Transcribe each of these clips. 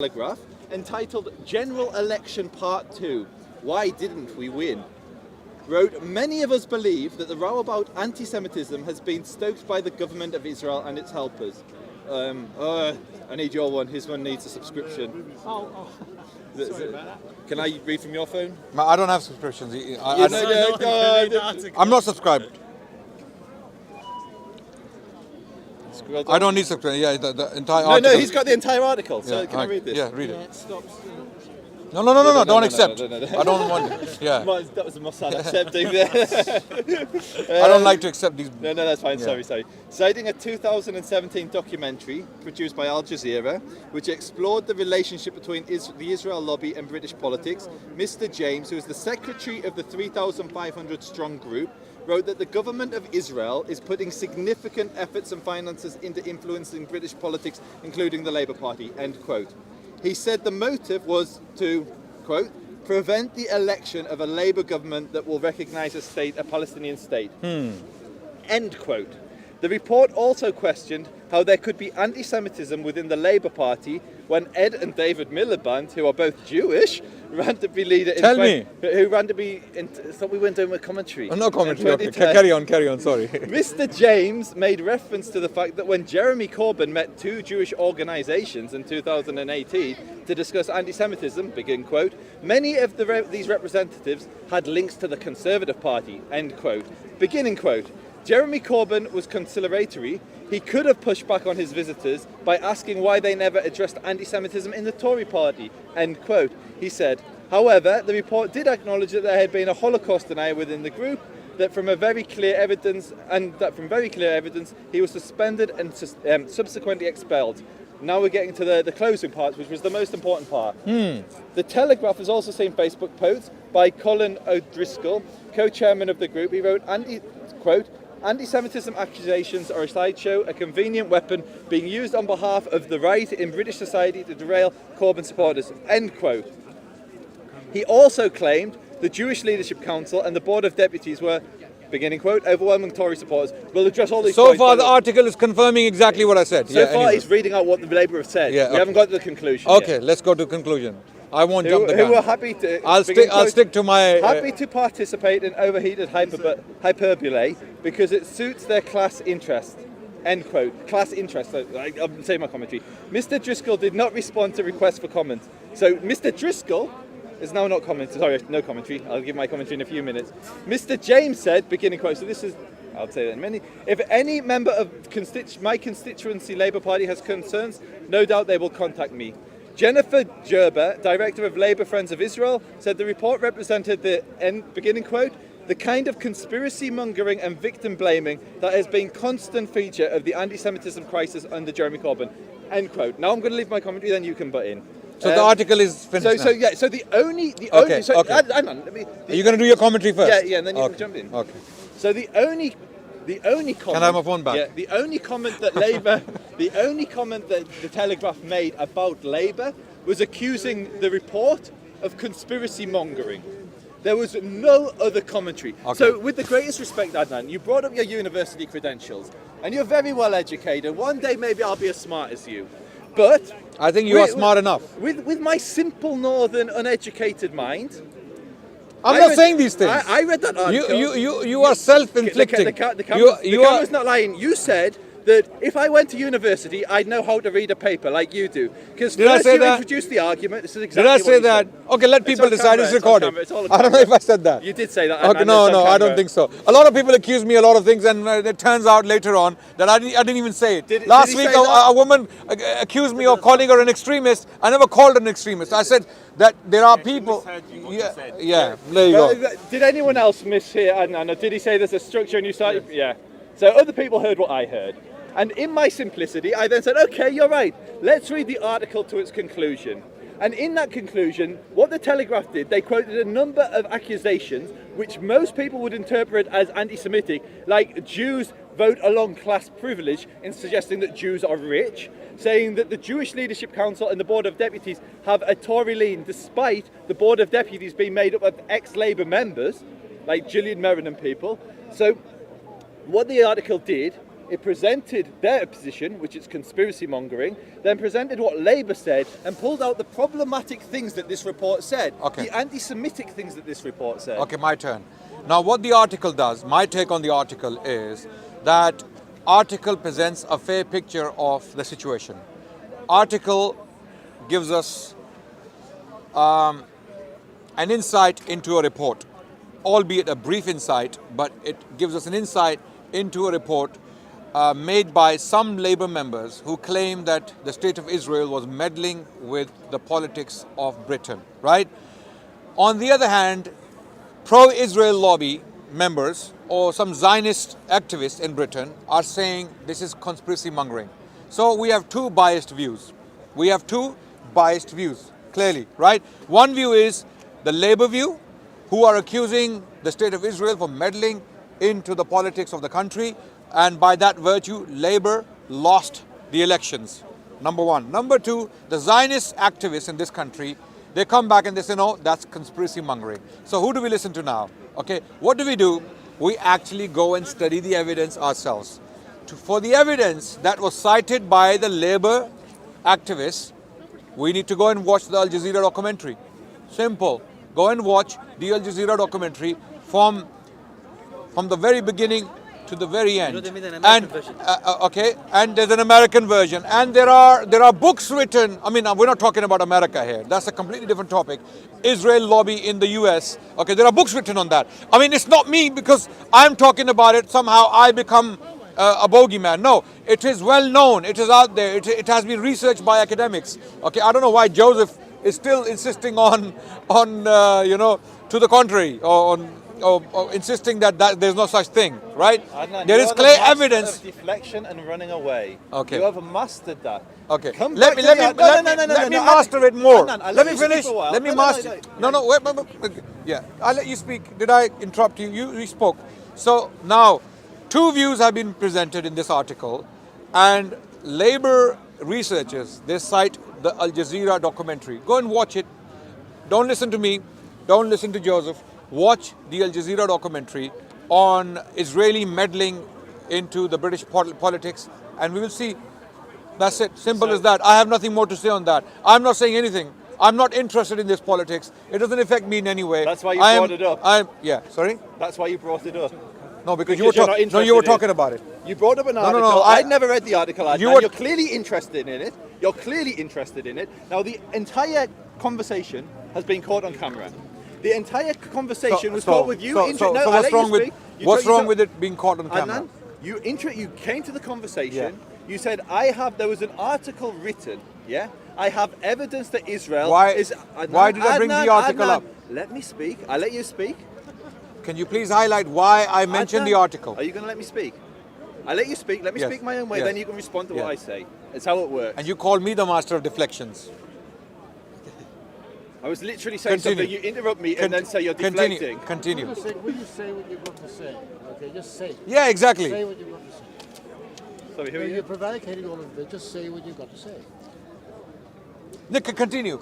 Telegraph entitled General Election Part 2, Why Didn't We Win? Wrote, many of us believe that the row about anti-Semitism has been stoked by the government of Israel and its helpers. I need your one, his one needs a subscription. Sorry about that. Can I read from your phone? I don't have subscriptions. No, I'm not subscribed. I don't need subscription. Yeah, the entire article. No, he's got the entire article, so can I read this? Yeah, read Yeah, it. it stops. No, don't accept. No. I don't want it. Yeah. That was a Mossad accepting there. I don't like to accept these. No, that's fine. Yeah. Sorry. Citing a 2017 documentary produced by Al Jazeera, which explored the relationship between the Israel lobby and British politics, Mr. James, who is the secretary of the 3,500 strong group, wrote that the government of Israel is putting significant efforts and finances into influencing British politics, including the Labour Party, end quote. He said the motive was to, quote, prevent the election of a Labour government that will recognise a Palestinian state. End quote. The report also questioned how there could be anti-Semitism within the Labour Party when Ed and David Miliband, who are both Jewish, ran to be leader in... Who ran to be... Thought we weren't doing a commentary. Oh, no commentary. Okay. Carry on, sorry. Mr. James made reference to the fact that when Jeremy Corbyn met two Jewish organisations in 2018 to discuss anti-Semitism, begin quote, many of these representatives had links to the Conservative Party, end quote, beginning quote. Jeremy Corbyn was conciliatory. He could have pushed back on his visitors by asking why they never addressed anti-Semitism in the Tory party, end quote. He said, however, the report did acknowledge that there had been a Holocaust denier within the group, that from very clear evidence he was suspended and subsequently expelled. Now we're getting to the closing parts, which was the most important part. The Telegraph has also seen Facebook posts by Colin O'Driscoll, co-chairman of the group. He wrote, quote, anti-Semitism accusations are a sideshow, a convenient weapon being used on behalf of the right in British society to derail Corbyn supporters, end quote. He also claimed the Jewish Leadership Council and the Board of Deputies were, beginning quote, overwhelming Tory supporters. We'll address all these So points. far the article is confirming exactly what I said. So far he's reading out what the Labour have said. Yeah, we haven't got to the conclusion Okay, yet. let's go to conclusion. I won't jump the gun. Who are happy to... I'll stick to my... happy to participate in overheated hyperbole because it suits their class interest. End quote. Class interest. I'm saying my commentary. Mr. Driscoll did not respond to requests for comment. So Mr. Driscoll is now not commenting. Sorry, no commentary. I'll give my commentary in a few minutes. Mr. James said, beginning quote, so this is... I'll say that in many. If any member of my constituency Labour Party has concerns, no doubt they will contact me. Jennifer Gerber, director of Labour Friends of Israel, said the report represented the, beginning quote, the kind of conspiracy mongering and victim blaming that has been constant feature of the anti-Semitism crisis under Jeremy Corbyn, end quote. Now I'm going to leave my commentary, then you can butt in. So the article is finished now. So the only, Okay. hang on, Are you going to do your commentary first? Yeah, and then you can jump in. Okay. So the only comment. Can I have my phone back? Yeah, the only comment that the Telegraph made about Labour was accusing the report of conspiracy mongering. There was no other commentary. Okay. So, with the greatest respect, Adnan, you brought up your university credentials, and you're very well educated. One day, maybe I'll be as smart as you, but I think you are smart enough. With my simple northern uneducated mind. I'm not saying these things. I read that article. You are self-inflicting. The camera's not lying. You said that if I went to university, I'd know how to read a paper like you do. Because first you introduced the argument. This is exactly Did I say what you that? said. Okay, let people decide. It's recorded. I don't know if I said that. You did say that. Okay, no, I don't think so. A lot of people accuse me a lot of things, and it turns out later on that I didn't even say it. Last week, a woman accused me of calling her an extremist. I never called her an extremist. I said that there are people. Yeah, there you go. Did anyone else mishear Adnan? Or did he say there's a structure and you started? Yeah. So other people heard what I heard. And in my simplicity, I then said, okay, you're right. Let's read the article to its conclusion. And in that conclusion, what the Telegraph did, they quoted a number of accusations which most people would interpret as anti-Semitic, like Jews vote along class privilege in suggesting that Jews are rich, saying that the Jewish Leadership Council and the Board of Deputies have a Tory lean despite the Board of Deputies being made up of ex-Labour members, like Gillian Merrin and people. So what the article did it presented their position, which is conspiracy mongering, then presented what Labour said, and pulled out the problematic things that this report said, the anti-Semitic things that this report said. Okay, my turn. Now, what the article does, my take on the article is that article presents a fair picture of the situation. Article gives us an insight into a report, albeit a brief insight, but it gives us an insight into a report made by some Labour members who claim that the State of Israel was meddling with the politics of Britain, right? On the other hand, pro-Israel lobby members or some Zionist activists in Britain are saying this is conspiracy mongering. So we have two biased views. We have two biased views, clearly, right? One view is the Labour view, who are accusing the State of Israel for meddling into the politics of the country, and by that virtue, Labour lost the elections. Number one. Number two, the Zionist activists in this country, they come back and they say, no, that's conspiracy mongering. So who do we listen to now? Okay, what do? We actually go and study the evidence ourselves. For the evidence that was cited by the Labour activists, we need to go and watch the Al Jazeera documentary. Simple. Go and watch the Al Jazeera documentary from the very beginning to the very end. And there's an American version, and there are books written. I mean, we're not talking about America here. That's a completely different topic. Israel lobby in the US. Okay, there are books written on that. I mean, it's not me because I'm talking about it. Somehow I become a bogeyman. No, it is well known. It is out there. It has been researched by academics. Okay, I don't know why Joseph is still insisting on to the contrary, or insisting that there's no such thing, right? Adnan, there is clear evidence of deflection and running away. Okay. You have mastered that. Okay. Let me master it more. Adnan, let me finish. Let me master. No. Wait. Yeah. I'll let you speak. Did I interrupt you? You spoke. So now, two views have been presented in this article, and Labour researchers, they cite the Al Jazeera documentary. Go and watch it. Don't listen to me. Don't listen to Joseph. Watch the Al Jazeera documentary on Israeli meddling into the British politics, and we will see. That's it. Simple as that. I have nothing more to say on that. I'm not saying anything. I'm not interested in this politics. It doesn't affect me in any way. That's why you brought it up. Sorry? That's why you brought it up. No, because you were talking about it. You brought up an article. No. I'd never read the article. You're clearly interested in it. You're clearly interested in it. Now, the entire conversation has been caught on camera. The entire conversation was caught with you. What's wrong with it being caught on camera? Adnan, you came to the conversation. Yeah. You said, there was an article written. Yeah, I have evidence that Israel is. Adnan, why did I bring the article up? Let me speak. I'll let you speak. Can you please highlight why I mentioned the article? Are you going to let me speak? I'll let you speak. Let me speak my own way. Then you can respond to what I say. It's how it works. And you call me the master of deflections. I was literally saying something, you interrupt me and then say you're deflecting. Continue. Will you say what you've got to say? Okay, just say it. Yeah, exactly. Say what you've got to say. Sorry, who are you? You're prevaricating all of it, just say what you've got to say. Nick, continue.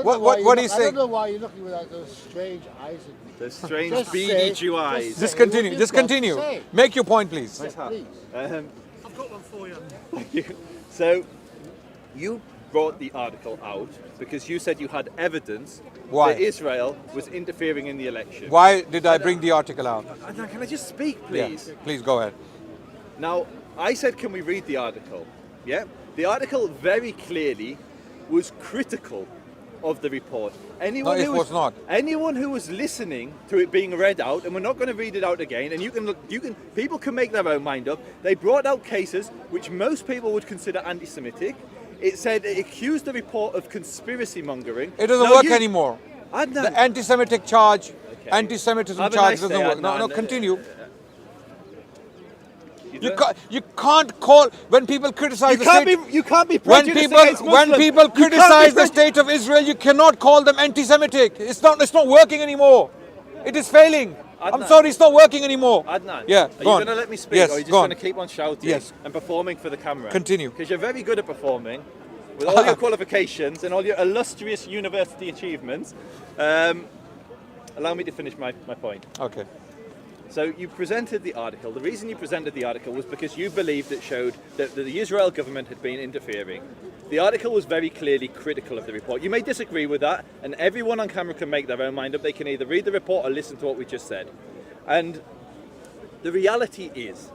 Well, what are you saying? I don't know why you're looking with those strange eyes at me. Those strange beady Jew eyes. Just continue. Make your point, please. Please. I've got one for you. So, you brought the article out because you said you had evidence that Israel was interfering in the election. Why did I bring the article out? Can I just speak, please? Yeah, please go ahead. Now, I said, can we read the article? Yeah? The article very clearly was critical of the report. Anyone who was listening to it being read out, and we're not going to read it out again, and people can make their own mind up. They brought out cases which most people would consider anti-Semitic. It said it accused the report of conspiracy mongering. It doesn't work anymore. Adnan. The anti-Semitic charge, anti-Semitism charge doesn't work. No, continue. You can't call when people criticize the state. You can't be prejudiced against Muslims. When people criticize the state of Israel, you cannot call them anti-Semitic. It's not working anymore. It is failing. Adnan. I'm sorry, it's not working anymore. Adnan, yeah, are you going to let me speak, yes, or are you just going to keep on shouting and performing for the camera? Continue. Because you're very good at performing, with all your qualifications and all your illustrious university achievements. Allow me to finish my point. Okay. So you presented the article. The reason you presented the article was because you believed it showed that the Israel government had been interfering. The article was very clearly critical of the report. You may disagree with that, and everyone on camera can make their own mind up. They can either read the report or listen to what we just said. And the reality is,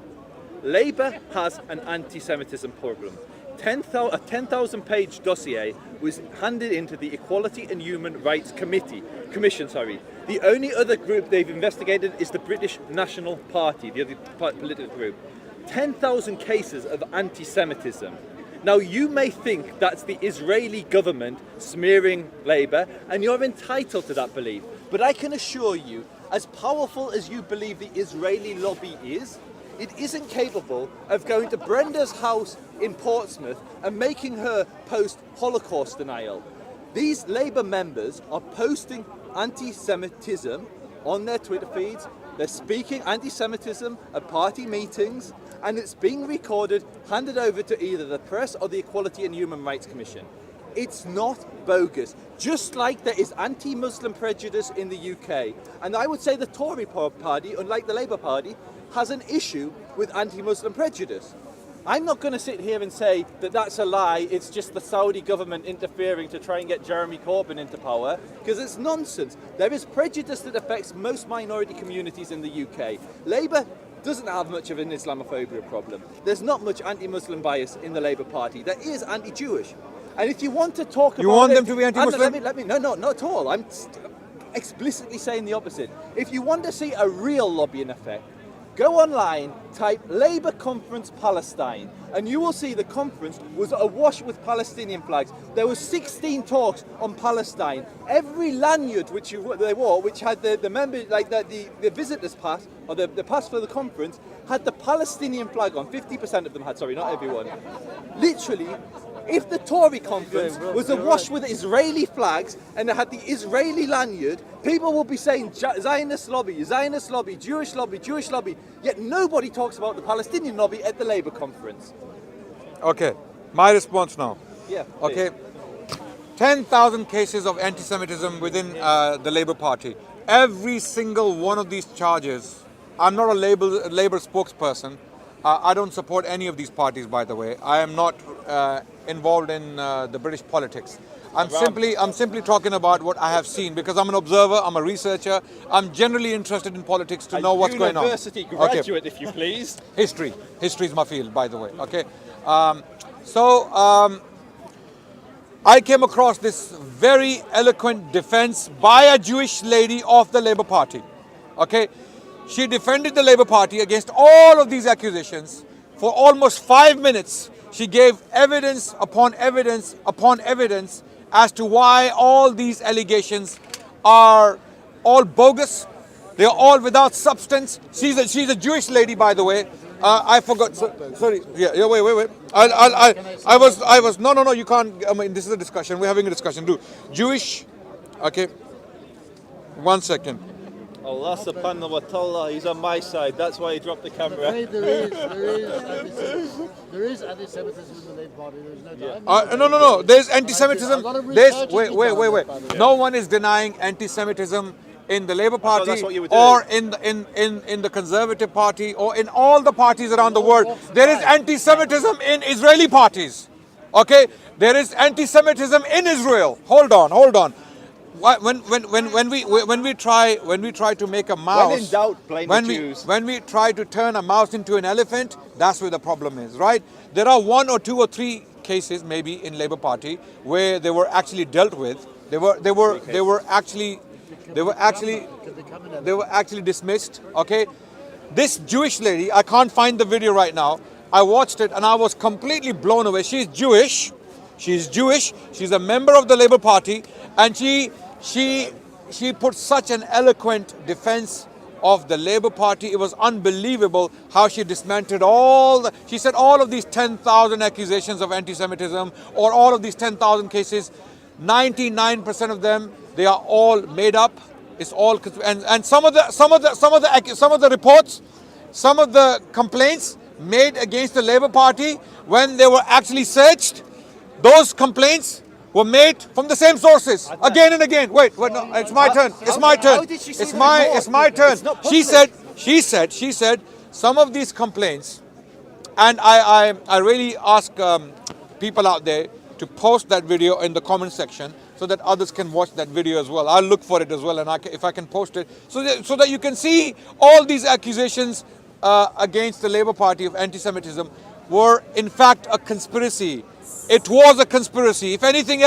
Labour has an anti-Semitism problem. A 10,000-page dossier was handed into the Equality and Human Rights Commission. The only other group they've investigated is the British National Party, the other political group. 10,000 cases of anti-Semitism. Now, you may think that's the Israeli government smearing Labour, and you're entitled to that belief. But I can assure you, as powerful as you believe the Israeli lobby is, it isn't capable of going to Brenda's house in Portsmouth and making her post Holocaust denial. These Labour members are posting anti-Semitism on their Twitter feeds. They're speaking anti-Semitism at party meetings, and it's being recorded, handed over to either the press or the Equality and Human Rights Commission. It's not bogus. Just like there is anti-Muslim prejudice in the UK. And I would say the Tory party, unlike the Labour Party, has an issue with anti-Muslim prejudice. I'm not going to sit here and say that that's a lie, it's just the Saudi government interfering to try and get Jeremy Corbyn into power, because it's nonsense. There is prejudice that affects most minority communities in the UK. Labour doesn't have much of an Islamophobia problem. There's not much anti-Muslim bias in the Labour Party. There is anti-Jewish. And if you want to talk about You want it, them to be anti-Muslim? No, not at all. I'm explicitly saying the opposite. If you want to see a real lobbying effect, go online, type Labour Conference Palestine, and you will see the conference was awash with Palestinian flags. There were 16 talks on Palestine. Every lanyard they wore, which had the member, like the visitors pass, or the pass for the conference, had the Palestinian flag on. 50% of them had, sorry, not everyone. Literally, if the Tory conference was awash with Israeli flags and it had the Israeli lanyard, people will be saying Zionist lobby, Jewish lobby, Jewish lobby, yet nobody talks about the Palestinian lobby at the Labour conference. Okay, my response now. Yeah. Okay, 10,000 cases of anti-Semitism within the Labour Party. Every single one of these charges, I'm not a Labour spokesperson. I don't support any of these parties, by the way. I am not involved in the British politics. I'm simply talking about what I have seen, because I'm an observer, I'm a researcher. I'm generally interested in politics to know what's going on. University graduate, if you please. History is my field, by the way. Okay, I came across this very eloquent defense by a Jewish lady of the Labour Party. Okay. She defended the Labour Party against all of these accusations for almost 5 minutes. She gave evidence upon evidence upon evidence as to why all these allegations are all bogus. They are all without substance. She's a Jewish lady, by the way. I forgot. Sorry. Yeah. Wait. I was. No. You can't. I mean, this is a discussion. We're having a discussion. Jewish. Okay. 1 second. Allah subhanahu wa ta'ala, he's on my side. That's why he dropped the camera. There is anti-Semitism in the Labour Party. There's no doubt. No. There's anti-Semitism. Wait. No one is denying anti-Semitism in the Labour Party that's what you were doing. or in the Conservative Party or in all the parties around the world. There is anti-Semitism in Israeli parties. Okay, there is anti-Semitism in Israel. Hold on. When we try to make a mouse, when in doubt, blame the Jews. When we try to turn a mouse into an elephant, that's where the problem is, right? There are 1 or 2 or 3 cases maybe in Labour Party where they were actually dealt with. They were actually dismissed. Okay, this Jewish lady, I can't find the video right now. I watched it and I was completely blown away. She's Jewish. She's a member of the Labour Party, and she put such an eloquent defense of the Labour Party. It was unbelievable how she dismantled she said all of these 10,000 accusations of anti-Semitism or all of these 10,000 cases, 99% of them, they are all made up. It's all, and some of the reports, some of the complaints made against the Labour Party when they were actually searched, those complaints were made from the same sources again and again. Wait, no, it's my turn. It's my turn. How did she say It's my turn. It's not She public. She said some of these complaints, and I really ask people out there to post that video in the comment section so that others can watch that video as well. I'll look for it as well, and if I can post it so that you can see all these accusations against the Labour Party of anti-Semitism were in fact a conspiracy. It was a conspiracy. If anything,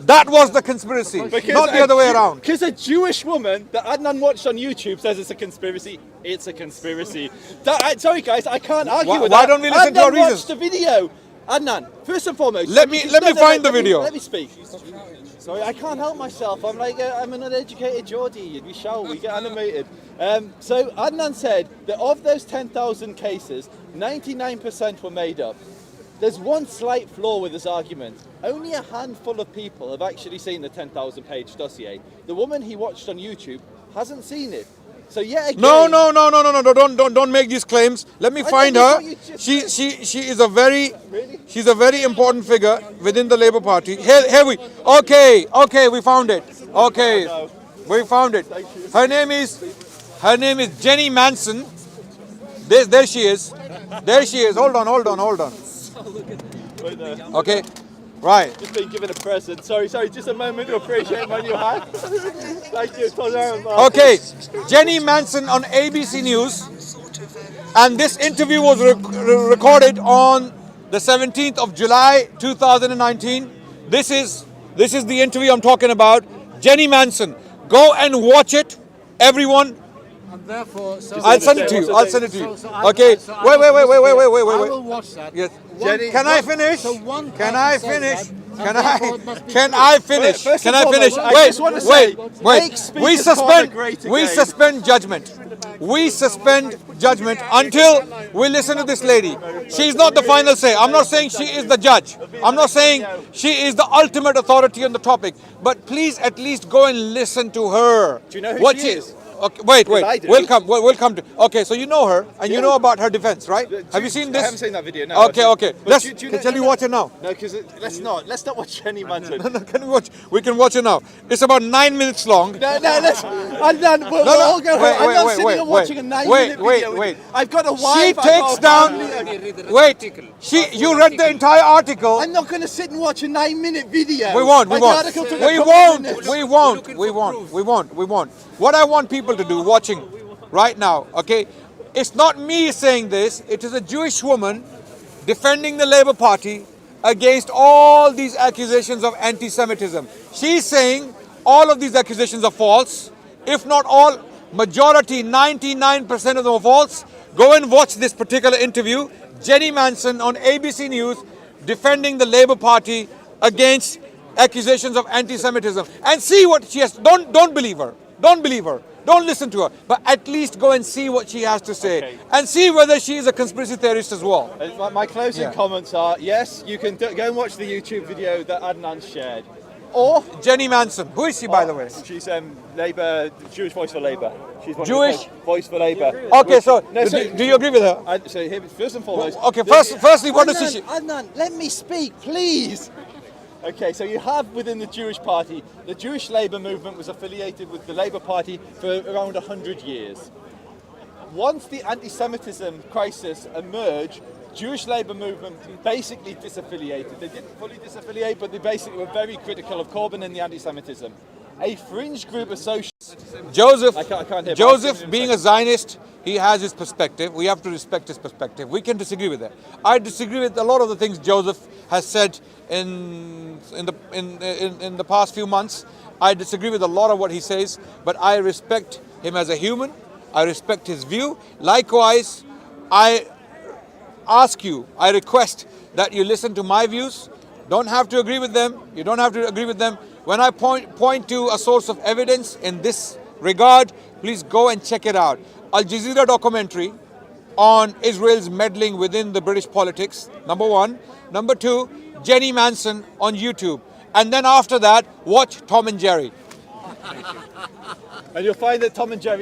that was the conspiracy, not the other way around. Because a Jewish woman that Adnan watched on YouTube says it's a conspiracy. It's a conspiracy. Sorry guys, I can't argue with that. Why don't we listen to our reasons? Watch the video. Adnan, first and foremost. Let me find the video. Let me speak. Sorry, I can't help myself. I'm an uneducated Geordie. We get animated. So Adnan said that of those 10,000 cases, 99% were made up. There's one slight flaw with this argument. Only a handful of people have actually seen the 10,000-page dossier. The woman he watched on YouTube hasn't seen it. So yet again... No, don't make these claims. Let me find her. She is a very... Really? She's a very important figure within the Labour Party. Here we... Okay, we found it. Okay, we found it. Her name is Jenny Manson. There she is. There she is. Hold on. Okay, right. Just been given a present. Sorry, just a moment to appreciate my new hat. Thank you. Okay, Jenny Manson on ABC News, and this interview was recorded on the 17th of July 2019. This is the interview I'm talking about. Jenny Manson. Go and watch it, everyone. And therefore, I'll send it to you. Okay. Wait. I will watch that. Yes. Jenny, Can I finish? Can I finish? Can I finish? First Can and I finish? foremost, I just want to say, make Wait. Speaker's Corner great again. We suspend judgment. We suspend judgment until we listen to this lady. She's not the final say. I'm not saying she is the judge. I'm not saying she is the ultimate authority on the topic. But please at least go and listen to her. Do you know who she is? Okay, wait. I do. We'll come to. Okay, so you know her and you know about her defense, right? Have you seen this? I haven't seen that video. No. Okay. Shall we watch it now? No, because let's not watch Jenny Manson. No, can we watch? We can watch it now. It's about 9 minutes long. No, let's. Adnan, we'll all go home. I'm not sitting and watching a 9-minute video. Wait. I've got a wife. She takes down. Wait. You read the entire article. I'm not going to sit and watch a 9-minute video. We won't. What I want people to do watching right now, okay, it's not me saying this, it is a Jewish woman defending the Labour Party against all these accusations of anti-Semitism. She's saying all of these accusations are false, if not all, majority, 99% of them are false. Go and watch this particular interview, Jenny Manson on ABC News defending the Labour Party against accusations of anti-Semitism, and see what she has. Don't believe her. Don't listen to her. But at least go and see what she has to say, and see whether she is a conspiracy theorist as well. My closing comments are: yes, you can go and watch the YouTube video that Adnan shared, or Jenny Manson. Who is she, by the way? She's Labour, Jewish Voice for Labour. She's one Jewish of the Voice for Labour. Okay, do you agree with her? First and foremost. Okay, firstly, what does she? Adnan, let me speak, please. Okay, so you have within the Jewish Party, the Jewish Labour movement was affiliated with the Labour Party for around 100 years. Once the anti-Semitism crisis emerged, Jewish Labour movement basically disaffiliated. They didn't fully disaffiliate, but they basically were very critical of Corbyn and the anti-Semitism. A fringe group of socialists... Joseph, I can't hear Joseph being a Zionist, he has his perspective. We have to respect his perspective. We can disagree with that. I disagree with a lot of the things Joseph has said in the past few months. I disagree with a lot of what he says, but I respect him as a human. I respect his view. Likewise, I request that you listen to my views. Don't have to agree with them. You don't have to agree with them. When I point to a source of evidence in this regard, please go and check it out. Al Jazeera documentary on Israel's meddling within the British politics, number one. Number two, Jenny Manson on YouTube. And then after that, watch Tom and Jerry. And you'll find that Tom and Jerry